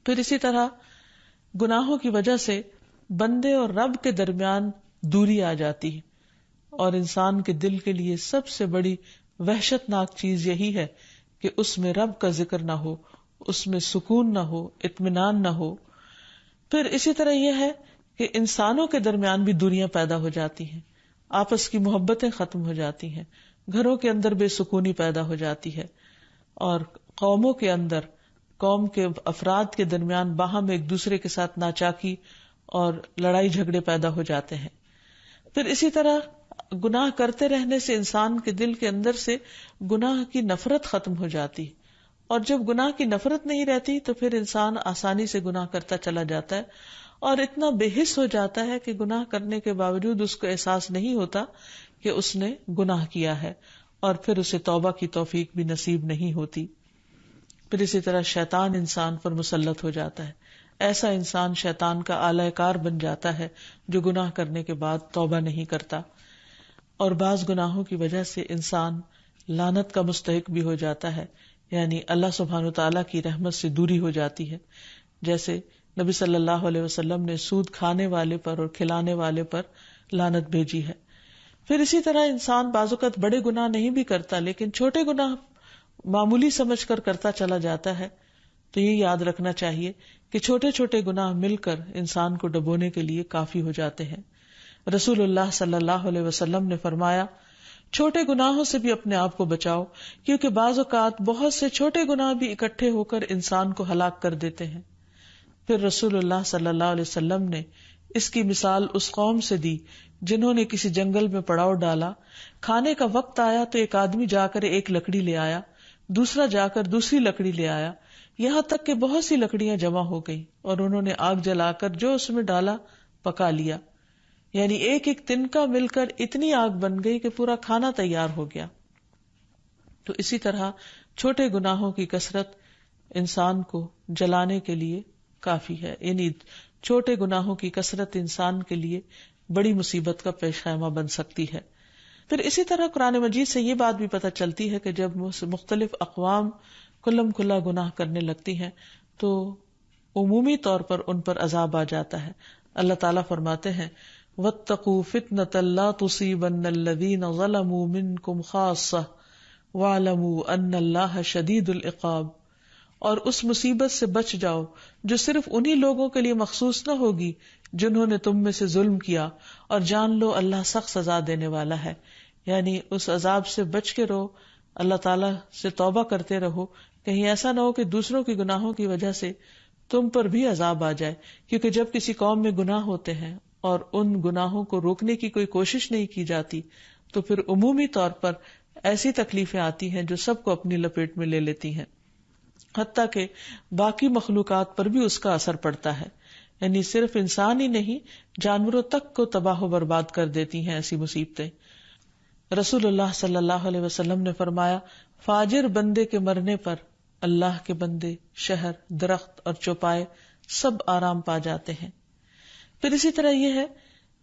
پھر اسی طرح گناہوں کی وجہ سے بندے اور رب کے درمیان دوری آ جاتی ہے، اور انسان کے دل کے لیے سب سے بڑی وحشت ناک چیز یہی ہے کہ اس میں رب کا ذکر نہ ہو، اس میں سکون نہ ہو، اطمینان نہ ہو۔ پھر اسی طرح یہ ہے کہ انسانوں کے درمیان بھی دوریاں پیدا ہو جاتی ہیں، آپس کی محبتیں ختم ہو جاتی ہیں، گھروں کے اندر بے سکونی پیدا ہو جاتی ہے، اور قوموں کے اندر، قوم کے افراد کے درمیان باہم ایک دوسرے کے ساتھ ناچاکی اور لڑائی جھگڑے پیدا ہو جاتے ہیں۔ پھر اسی طرح گناہ کرتے رہنے سے انسان کے دل کے اندر سے گناہ کی نفرت ختم ہو جاتی، اور جب گناہ کی نفرت نہیں رہتی تو پھر انسان آسانی سے گناہ کرتا چلا جاتا ہے، اور اتنا بے حس ہو جاتا ہے کہ گناہ کرنے کے باوجود اس کو احساس نہیں ہوتا کہ اس نے گناہ کیا ہے، اور پھر اسے توبہ کی توفیق بھی نصیب نہیں ہوتی۔ پھر اسی طرح شیطان انسان پر مسلط ہو جاتا ہے، ایسا انسان شیطان کا آلہ کار بن جاتا ہے جو گناہ کرنے کے بعد توبہ نہیں کرتا، اور بعض گناہوں کی وجہ سے انسان لعنت کا مستحق بھی ہو جاتا ہے، یعنی اللہ سبحانہ وتعالیٰ کی رحمت سے دوری ہو جاتی ہے، جیسے نبی صلی اللہ علیہ وسلم نے سود کھانے والے پر اور کھلانے والے پر لعنت بھیجی ہے۔ پھر اسی طرح انسان بعض اوقات بڑے گناہ نہیں بھی کرتا، لیکن چھوٹے گناہ معمولی سمجھ کر کرتا چلا جاتا ہے، تو یہ یاد رکھنا چاہیے کہ چھوٹے چھوٹے گناہ مل کر انسان کو ڈبونے کے لیے کافی ہو جاتے ہیں۔ رسول اللہ صلی اللہ علیہ وسلم نے فرمایا، چھوٹے گناہوں سے بھی اپنے آپ کو بچاؤ، کیونکہ بعض اوقات بہت سے چھوٹے گناہ بھی اکٹھے ہو کر انسان کو ہلاک کر دیتے ہیں۔ پھر رسول اللہ صلی اللہ علیہ وسلم نے اس کی مثال اس قوم سے دی جنہوں نے کسی جنگل میں پڑاؤ ڈالا، کھانے کا وقت آیا تو ایک آدمی جا کر ایک لکڑی لے آیا، دوسرا جا کر دوسری لکڑی لے آیا، یہاں تک کہ بہت سی لکڑیاں جمع ہو گئی، اور انہوں نے آگ جلا کر جو اس میں ڈالا پکا لیا، یعنی ایک ایک تنکا مل کر اتنی آگ بن گئی کہ پورا کھانا تیار ہو گیا۔ تو اسی طرح چھوٹے گناہوں کی کثرت انسان کو جلانے کے لیے کافی ہے، یعنی چھوٹے گناہوں کی کثرت انسان کے لیے بڑی مصیبت کا پیش خیمہ بن سکتی ہے۔ پھر اسی طرح قرآن مجید سے یہ بات بھی پتہ چلتی ہے کہ جب مختلف اقوام کھلم کھلا گناہ کرنے لگتی ہیں تو عمومی طور پر ان پر عذاب آ جاتا ہے۔ اللہ تعالیٰ فرماتے ہیں، وَاتَّقُوا فِتْنَةً لَا تُصِيبَنَّ الَّذِينَ ظَلَمُوا مِنْكُمْ خَاصَّةً وَاعْلَمُوا أَنَّ اللَّهَ شَدِيدُ الْعِقَابِ، اور اس مصیبت سے بچ جاؤ جو صرف انہی لوگوں کے لیے مخصوص نہ ہوگی جنہوں نے تم میں سے ظلم کیا، اور جان لو اللہ سخت سزا دینے والا ہے۔ یعنی اس عذاب سے بچ کے رہو، اللہ تعالیٰ سے توبہ کرتے رہو، کہیں ایسا نہ ہو کہ دوسروں کے گناہوں کی وجہ سے تم پر بھی عذاب آ جائے، کیونکہ جب کسی قوم میں گناہ ہوتے ہیں اور ان گناہوں کو روکنے کی کوئی کوشش نہیں کی جاتی تو پھر عمومی طور پر ایسی تکلیفیں آتی ہیں جو سب کو اپنی لپیٹ میں لے لیتی ہیں، حتیٰ کہ باقی مخلوقات پر بھی اس کا اثر پڑتا ہے، یعنی صرف انسان ہی نہیں جانوروں تک کو تباہ و برباد کر دیتی ہیں ایسی مصیبتیں۔ رسول اللہ صلی اللہ علیہ وسلم نے فرمایا، فاجر بندے کے مرنے پر اللہ کے بندے، شہر، درخت اور چوپائے سب آرام پا جاتے ہیں۔ پھر اسی طرح یہ ہے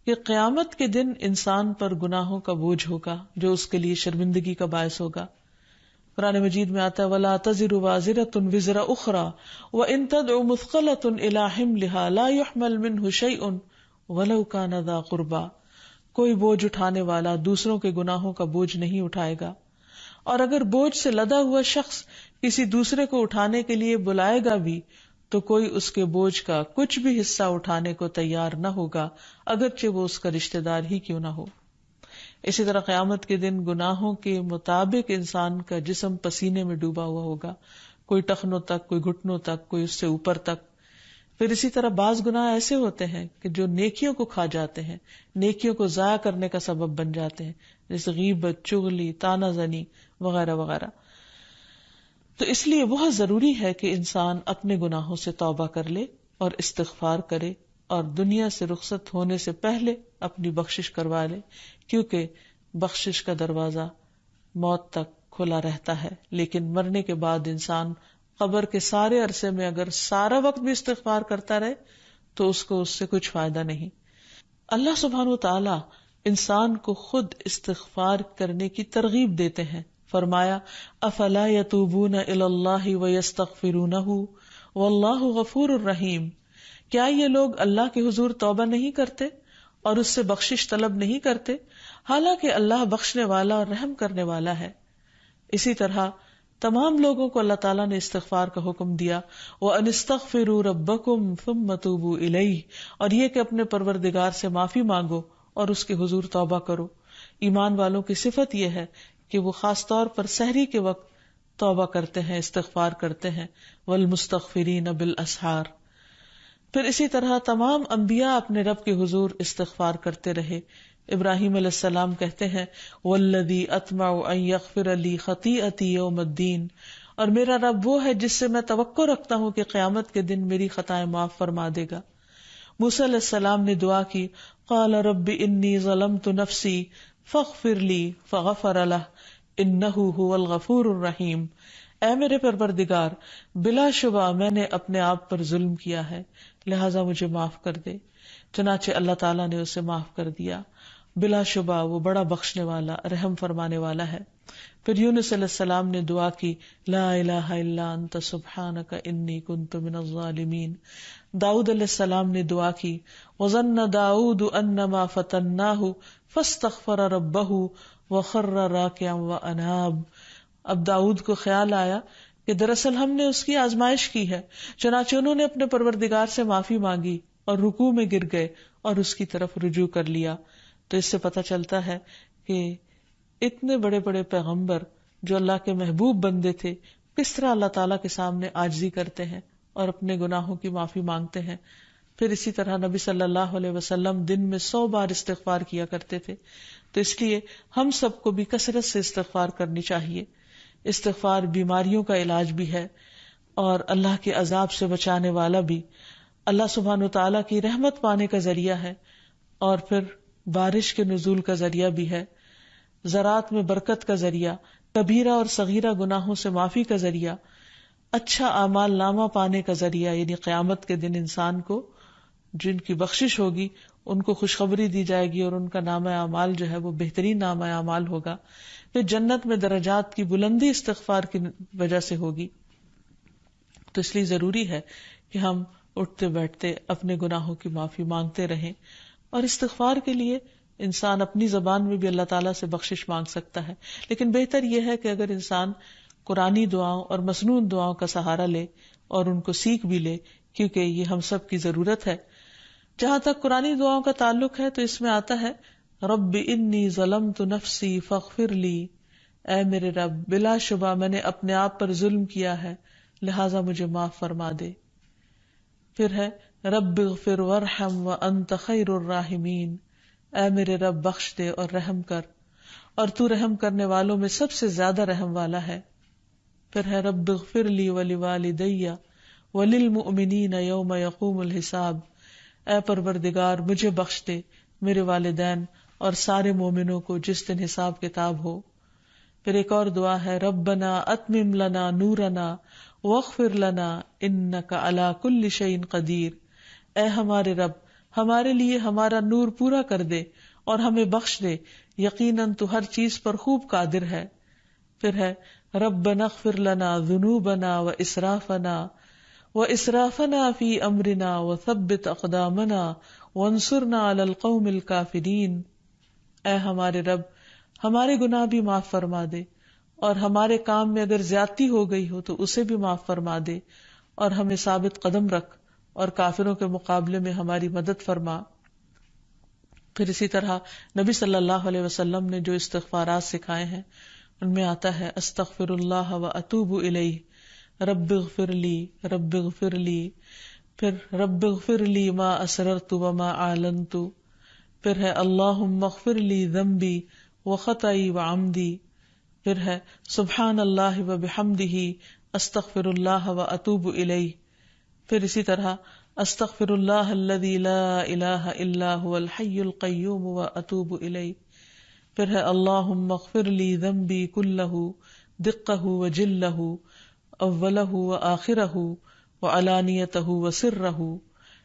کہ قیامت کے دن انسان پر گناہوں کا بوجھ ہوگا جو اس کے لیے شرمندگی کا باعث ہوگا۔ قرآن مجید میں آتا ہے، وَلَا تَزِرُ وَازِرَةٌ وِزْرَ أُخْرَى وَإِن تَدْعُ مُثْقَلَةٌ إِلَىٰ حِمْلِهَا لَا يُحْمَلْ مِنْهُ شَيْءٌ وَلَوْ كَانَ ذَا قُرْبَىٰ، کوئی بوجھ اٹھانے والا دوسروں کے گناہوں کا بوجھ نہیں اٹھائے گا، اور اگر بوجھ سے لدا ہوا شخص کسی دوسرے کو اٹھانے کے لیے بلائے گا بھی تو کوئی اس کے بوجھ کا کچھ بھی حصہ اٹھانے کو تیار نہ ہوگا، اگرچہ وہ اس کا رشتہ دار ہی کیوں نہ ہو۔ اسی طرح قیامت کے دن گناہوں کے مطابق انسان کا جسم پسینے میں ڈوبا ہوا ہوگا، کوئی ٹخنوں تک، کوئی گھٹنوں تک، کوئی اس سے اوپر تک۔ پھر اسی طرح بعض گناہ ایسے ہوتے ہیں کہ جو نیکیوں کو کھا جاتے ہیں، نیکیوں کو ضائع کرنے کا سبب بن جاتے ہیں، جیسے غیبت، چغلی، طعنہ زنی وغیرہ وغیرہ۔ تو اس لیے بہت ضروری ہے کہ انسان اپنے گناہوں سے توبہ کر لے اور استغفار کرے، اور دنیا سے رخصت ہونے سے پہلے اپنی بخشش کروا لے، کیونکہ بخشش کا دروازہ موت تک کھلا رہتا ہے، لیکن مرنے کے بعد انسان قبر کے سارے عرصے میں اگر سارا وقت بھی استغفار کرتا رہے تو اس کو اس سے کچھ فائدہ نہیں۔ اللہ سبحانہ وتعالی انسان کو خود استغفار کرنے کی ترغیب دیتے ہیں، فرمایا افلا یتوبون الی اللہ ویستغفرونہ واللہ غفور الرحیم. کیا یہ لوگ اللہ کے حضور توبہ نہیں کرتے اور اس سے بخشش طلب نہیں کرتے، حالانکہ اللہ بخشنے والا اور رحم کرنے والا ہے. اسی طرح تمام لوگوں کو اللہ تعالیٰ نے استغفار کا حکم دیا، وَأَنِ اسْتَغْفِرُوا رَبَّكُمْ ثُمَّ تُوبُوا إِلَيْهِ، اور یہ کہ اپنے پروردگار سے معافی مانگو اور اس کے حضور توبہ کرو. ایمان والوں کی صفت یہ ہے کہ وہ خاص طور پر سحری کے وقت توبہ کرتے ہیں، استغفار کرتے ہیں. وَالْمُسْتَغْفِرِينَ بِالْأَسْحَارِ. پھر اسی طرح تمام انبیاء اپنے رب کے حضور استغفار کرتے رہے. ابراہیم علیہ السلام کہتے ہیں والذی اطمع ان یغفر لی خطیئتی یوم الدین، اور میرا رب وہ ہے جس سے میں توقع رکھتا ہوں کہ قیامت کے دن میری خطائیں معاف فرما دے گا. موسیٰ علیہ السلام نے دعا کی قال رب انی ظلمت نفسی فاغفر لی فغفر لہ انہ هو الغفور الرحیم. اے میرے پروردگار، بلا شبہ میں نے اپنے آپ پر ظلم کیا ہے، لہذا مجھے معاف کر دے. چنانچہ اللہ تعالیٰ نے اسے معاف کر دیا. بلا شبہ وہ بڑا بخشنے والا رحم فرمانے والا ہے. پھر یونس علیہ السلام نے دعا کی لا الہ الا انت سبحانک انی کنت من الظالمین. داؤد علیہ السلام نے دعا کی وظن داؤد انما فتناہ فاستغفر ربہ وخر راکعا واناب. اب داؤد کو خیال آیا کہ دراصل ہم نے اس کی آزمائش کی ہے، چنانچہ انہوں نے اپنے پروردگار سے معافی مانگی اور رکوع میں گر گئے اور اس کی طرف رجوع کر لیا. تو اس سے پتہ چلتا ہے کہ اتنے بڑے بڑے پیغمبر جو اللہ کے محبوب بندے تھے کس طرح اللہ تعالیٰ کے سامنے عاجزی کرتے ہیں اور اپنے گناہوں کی معافی مانگتے ہیں. پھر اسی طرح نبی صلی اللہ علیہ وسلم دن میں 100 بار استغفار کیا کرتے تھے. تو اس لیے ہم سب کو بھی کثرت سے استغفار کرنی چاہیے. استغفار بیماریوں کا علاج بھی ہے اور اللہ کے عذاب سے بچانے والا بھی، اللہ سبحانہ وتعالیٰ کی رحمت پانے کا ذریعہ ہے، اور پھر بارش کے نزول کا ذریعہ بھی ہے، زراعت میں برکت کا ذریعہ، کبیرہ اور صغیرہ گناہوں سے معافی کا ذریعہ، اچھا اعمال نامہ پانے کا ذریعہ، یعنی قیامت کے دن انسان کو جن کی بخشش ہوگی ان کو خوشخبری دی جائے گی اور ان کا نامہ اعمال جو ہے وہ بہترین نامہ اعمال ہوگا. پھر جنت میں درجات کی بلندی استغفار کی وجہ سے ہوگی. تو اس لیے ضروری ہے کہ ہم اٹھتے بیٹھتے اپنے گناہوں کی معافی مانگتے رہیں. اور استغفار کے لیے انسان اپنی زبان میں بھی اللہ تعالیٰ سے بخشش مانگ سکتا ہے، لیکن بہتر یہ ہے کہ اگر انسان قرآنی دعاؤں اور مسنون دعاؤں کا سہارا لے اور ان کو سیکھ بھی لے، کیونکہ یہ ہم سب کی ضرورت ہے. جہاں تک قرآنی دعاؤں کا تعلق ہے تو اس میں آتا ہے رب انی ظلمت نفسی فاغفر لی، اے میرے رب بلا شبہ میں نے اپنے آپ پر ظلم کیا ہے لہٰذا مجھے معاف فرما دے. پھر ہے رب اغفر وارحم وانت خیر الراحمین، اے میرے رب بخش دے اور رحم کر، اور تو رحم کرنے والوں میں سب سے زیادہ رحم والا ہے. پھر ہے رب اغفر لی ولوالدی وللمؤمنین یوم یقوم الحساب، اے پروردگار مجھے بخش دے، میرے والدین اور سارے مومنوں کو جس دن حساب کتاب ہو. پھر ایک اور دعا ہے ربنا اتمم لنا نورنا واغفر لنا انک علی کل شیء قدیر، اے ہمارے رب ہمارے لیے ہمارا نور پورا کر دے اور ہمیں بخش دے، یقیناً تو ہر چیز پر خوب قادر ہے. پھر ہے ربنا اغفر لنا ذنوبنا واسرافنا فی امرنا وثبت اقدامنا وانصرنا علی القوم الکافرین، اے ہمارے رب ہمارے گناہ بھی معاف فرما دے، اور ہمارے کام میں اگر زیادتی ہو گئی ہو تو اسے بھی معاف فرما دے، اور ہمیں ثابت قدم رکھ اور کافروں کے مقابلے میں ہماری مدد فرما. پھر اسی طرح نبی صلی اللہ علیہ وسلم نے جو استغفارات سکھائے ہیں ان میں آتا ہے استغفر اللہ واتوب الیہ، رب اغفر لی رب اغفر لی، پھر رب اغفر لی ما اسررت وما اعلنت، پھر ہے اللہم اغفر لی ذنبی وخطئی وعمدی، پھر ہے سبحان اللہ وبحمدہ استغفر اللہ واتوب الیہ، پھر اسی طرح استغفر اللہ الذی لا الہ الا هو الحی القیوم واتوب الیہ، پھر ہے اللہم اغفر لی ذنبی کلہ دقہ وجلہ اولہ وآخرہ وعلانیتہ وسرہ،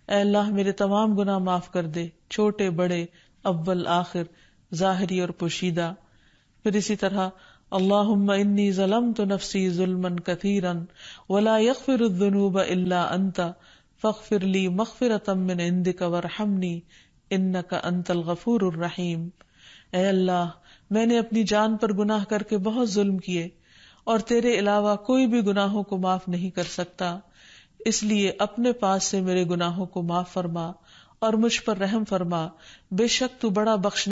اے اللہ میرے تمام گناہ معاف کر دے، چھوٹے بڑے، اول آخر، ظاہری اور پوشیدہ. پھر اسی طرح اللہم انی ظلمت نفسی ظلما کثیرا ولا یغفر الذنوب الا انت فاغفر لی مغفرۃ من عندک وارحمنی انک انت الغفور الرحیم۔ اے اللہ، میں نے اپنی جان پر گناہ کر کے بہت ظلم کیے، اور تیرے علاوہ کوئی بھی گناہوں کو معاف نہیں کر سکتا، اس لیے اپنے پاس سے میرے گناہوں کو معاف فرما اور مجھ پر رحم فرما، بے شک تو بڑا بخشنے